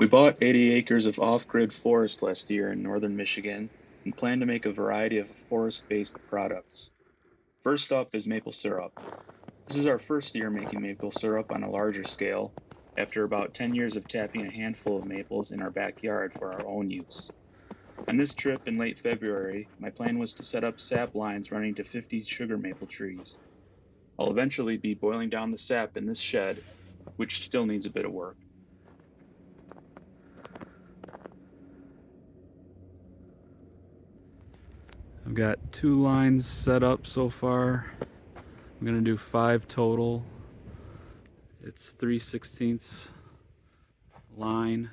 We bought 80 acres of off-grid forest last year in northern Michigan and plan to make a variety of forest-based products. First up is maple syrup. This is our first year making maple syrup on a larger scale, after about 10 years of tapping a handful of maples in our backyard for our own use. On this trip in late February, my plan was to set up sap lines running to 50 sugar maple trees. I'll eventually be boiling down the sap in this shed, which still needs a bit of work. I've got 2 lines set up so far. I'm gonna do 5 total. It's 3/16 line.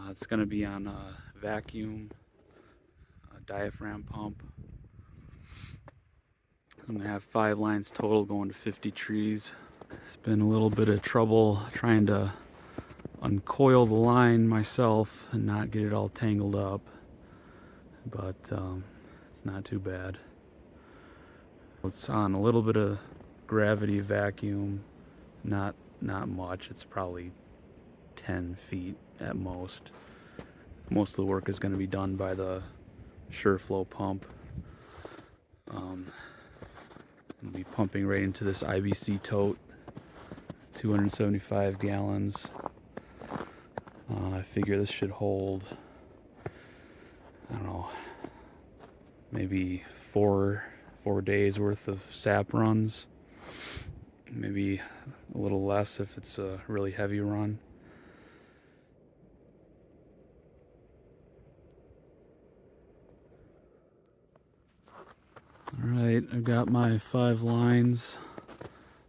It's gonna be on a vacuum, a diaphragm pump. I'm gonna have 5 lines total going to 50 trees. It's been a little bit of trouble trying to uncoil the line myself and not get it all tangled up, but it's not too bad. It's on a little bit of gravity vacuum, not much. It's probably 10 feet at most. Most of the work is going to be done by the SureFlow pump. I'll be pumping right into this IBC tote, 275 gallons. I figure this should hold, I don't know, maybe four days worth of sap runs, maybe a little less if it's a really heavy run. Alright, I've got my 5 lines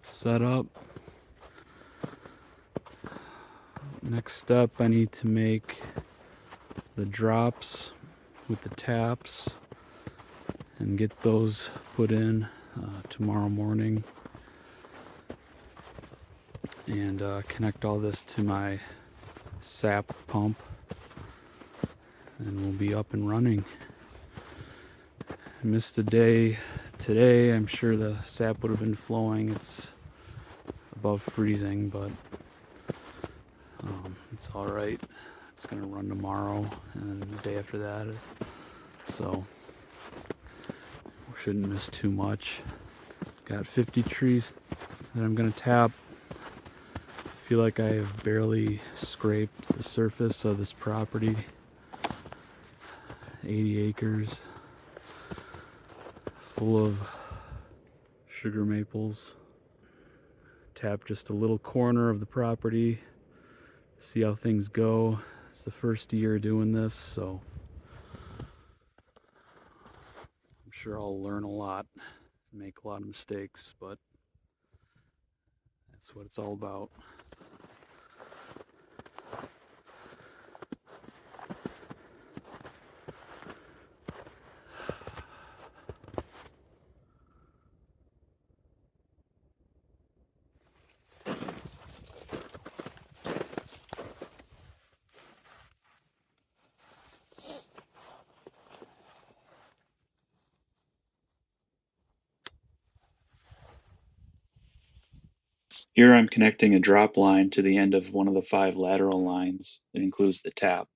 set up. Next step, I need to make the drops with the taps and get those put in tomorrow morning, and connect all this to my sap pump, and we'll be up and running. I missed a day today. I'm sure the sap would have been flowing. It's above freezing, but it's all right. It's gonna run tomorrow and the day after that, so we shouldn't miss too much. Got 50 trees that I'm gonna tap. I feel like I have barely scraped the surface of this property. 80 acres full of sugar maples. Tap just a little corner of the property, see how things go. It's the first year doing this, so I'm sure I'll learn a lot, make a lot of mistakes, but that's what it's all about. Here I'm connecting a drop line to the end of one of the 5 lateral lines that includes the tap.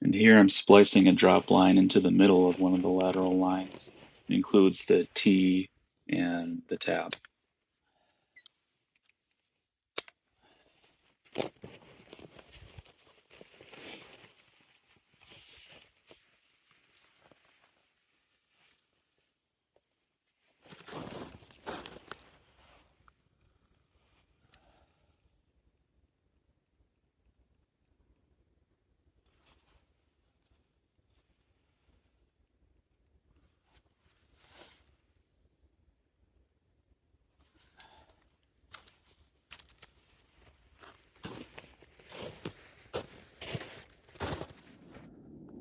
And here I'm splicing a drop line into the middle of one of the lateral lines. It includes the T and the tap.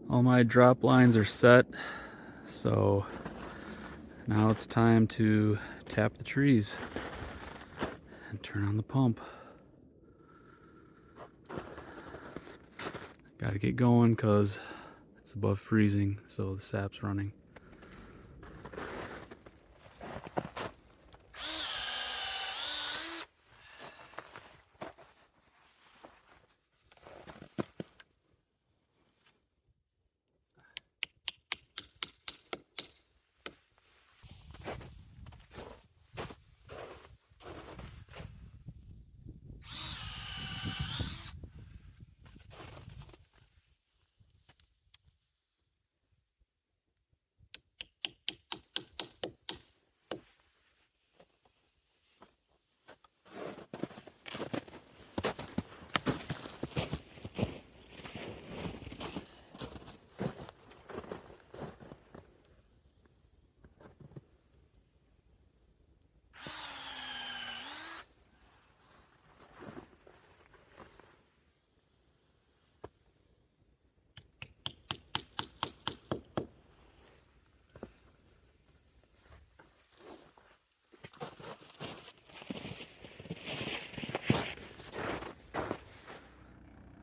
All my drop lines are set, so Now it's time to tap the trees and turn on the pump. Got to get going because it's above freezing, so the sap's running.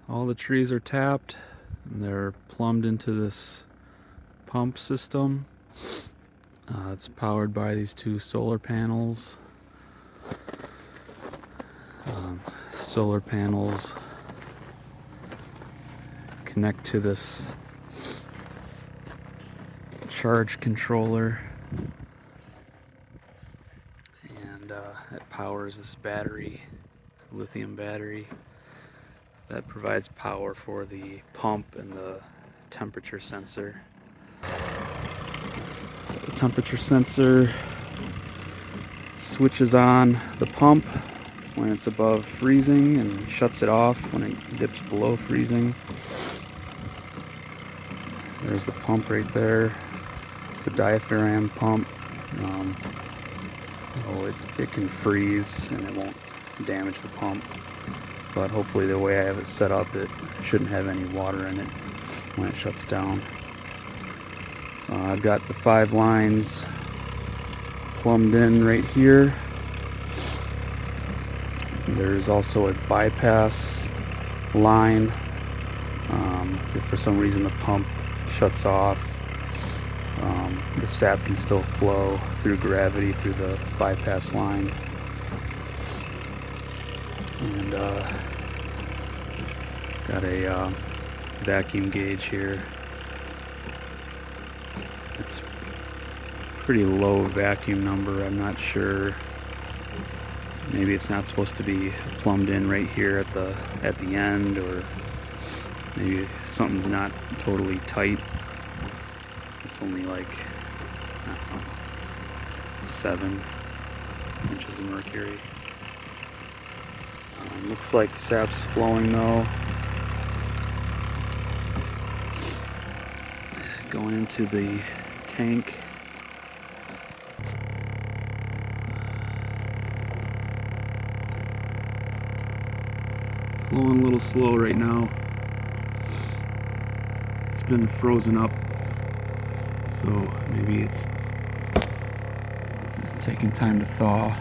All the trees are tapped and they're plumbed into this pump system. It's powered by these two solar panels. Solar panels connect to this charge controller, and it powers this battery, lithium battery, that provides power for the pump and the temperature sensor. The temperature sensor switches on the pump when it's above freezing and shuts it off when it dips below freezing. There's the pump right there. It's a diaphragm pump. It can freeze and it won't damage the pump. But hopefully the way I have it set up, it shouldn't have any water in it when it shuts down. I've got the 5 lines plumbed in right here. There's also a bypass line. If for some reason the pump shuts off, the sap can still flow through gravity through the bypass line. And got a vacuum gauge here. It's pretty low vacuum number. I'm not sure. Maybe it's not supposed to be plumbed in right here at the end, or maybe something's not totally tight. It's only like, I don't know, 7 inches of mercury. Looks like sap's flowing though. Going into the tank. Flowing a little slow right now. It's been frozen up, so maybe it's taking time to thaw.